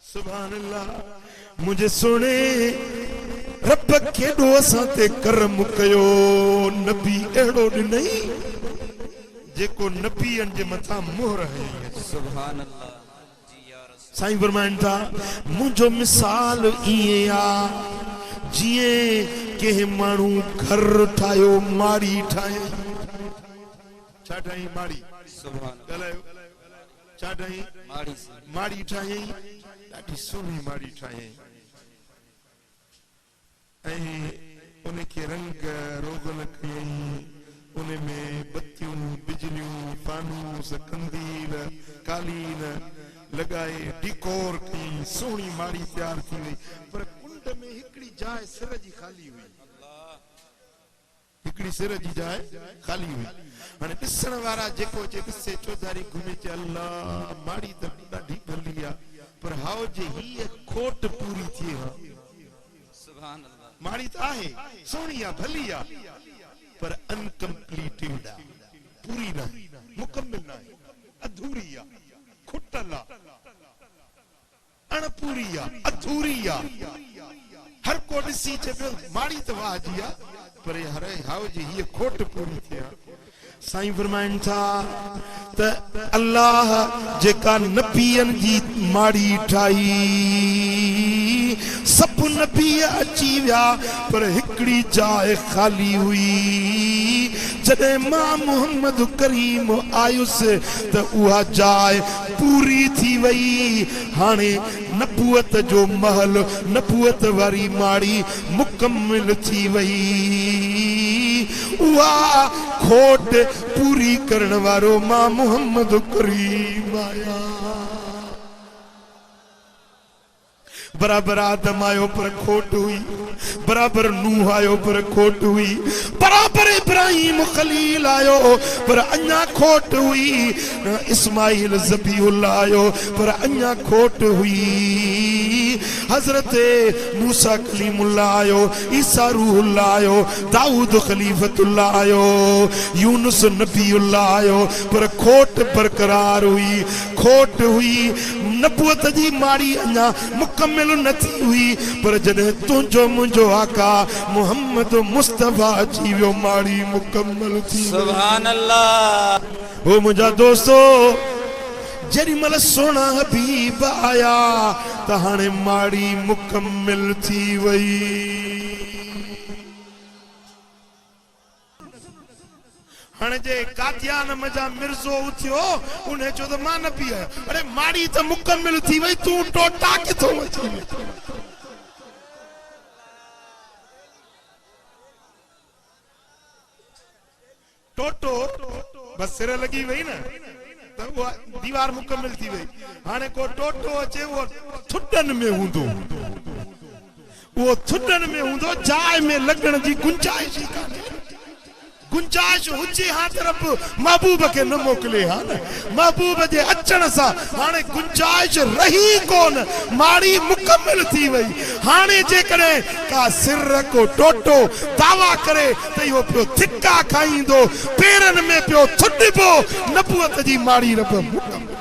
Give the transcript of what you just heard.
सुभान अल्लाह। मुझे सुने रब केॾो असां ते करम कयो, नबी अहिड़ो नहीं जेको नबीअनि जे मथां मोहर हई। सुभान अल्लाह जी या रसूल। साईं फरमाइनि था मुंहिंजो मिसाल ईअं आ जीअं कंहिं माण्हू घर ठाहियो, माड़ी ठाहे। छा ठाही? माड़ी। सुभान ॻाल्हायो। छा ठाही? माड़ी माड़ी ठाही, ॾाढी सुहिणी माड़ी ठाही ऐं उनखे रंग रोगन कयई, उन में बत्तियूं, बिजलियूं, फानूस, कंदील, कालीन लगाए डिकोर कई, सोहणी माड़ी तैयार थी वई। पर कुंड में हिकड़ी जाइ सिर जी खाली हुई, हिकड़ी सिर जी जाइ खाली हुई। हाणे ॾिसण वारा जेको जे ॾिसे चौधारी घुमे चे अल्लाह माड़ी त ॾाढी भली आ, पर हाउ जे हीअ खोट पूरी थिए हा। सुभान अल्लाह। माड़ी त आहे, सोहणी आ, भली आ, पर अनकम्प्लीटेड आ, पूरी ना, मुकम्मल ना, अधूरी आ, खुटल आ, अणपूरी आ, अधूरी आ। हर को ॾिसी चए माड़ी त वाह जी आ, पर हर हाउ जी हीअ खोट पूरी थिए हा। साईं फरमाइनि था त अल्लाह जेका नबियनि जी माड़ी ठाही, सब नबी अची विया पर हिकड़ी जाइ खाली हुई। जॾहिं मां मोहम्मद करीम आयुसि त उहा जाइ पूरी थी वई। हाणे नबूअत जो महल, नबूअत वारी माड़ी मुकम्मल थी वई। उहा खोट पूरी करण वारो मां मोहम्मद करीम आया। बराबर आदम आयो पर खोट हुई, बराबर नूह आयो पर खोट हुई, बराबर इब्राहिम खलील आयो पर अन्या खोट हुई, इस्माइल ज़बीहुल्लाह आयो पर अन्या खोट हुई। हजरत मूसा कलीमुल्लाह आयो, ईसा रूहुल्लाह आयो, दाऊद खलीफतुल्लाह आयो, यूनुस नबीउल्लाह आयो, पर खोट बरकरार हुई, खोट हुई। नबूवत जी माड़ी अन्या मुकम्मल न थी हुई, पर जॾहिं तुंहिंजो मुंहिंजो आका मोहम्मद मुस्तफा अची वियो, माड़ी मुकम्मल थी। सुभान अल्लाह। ओ मुंहिंजा दोस्तो, जेॾी महिल सोना हबीब आया त हाणे माड़ी मुकम्मल थी वई। हाणे जे कादियान मजा मिर्ज़ो उथियो, उन्हें चयो त मां न पी आयो। अरे माड़ी त मुकम्मल थी वई, तूं टोटा किथों अची वियो? टोटो बस सिर लगी वई न त उहा दीवार मुकम्मल थी वई। हाणे को टोटो अचे उहो थुडन में हूंदो, उहो थुडन में हूंदो, जाइ में लॻण जी गुंजाइश ई कान्हे। गुंजाइश हुजे हा त रब महबूब के न मोकले हा न, महबूब जे अचण सां हाणे गुंजाइश रही कोन, माड़ी मुकम्मल थी वई। हाणे जेकॾहिं का सिर को टोटो दावा करे त इहो पियो थिका खाईंदो, पेरनि में पियो थुॾिबो, नबूअत जी माड़ी रब मुकम्मल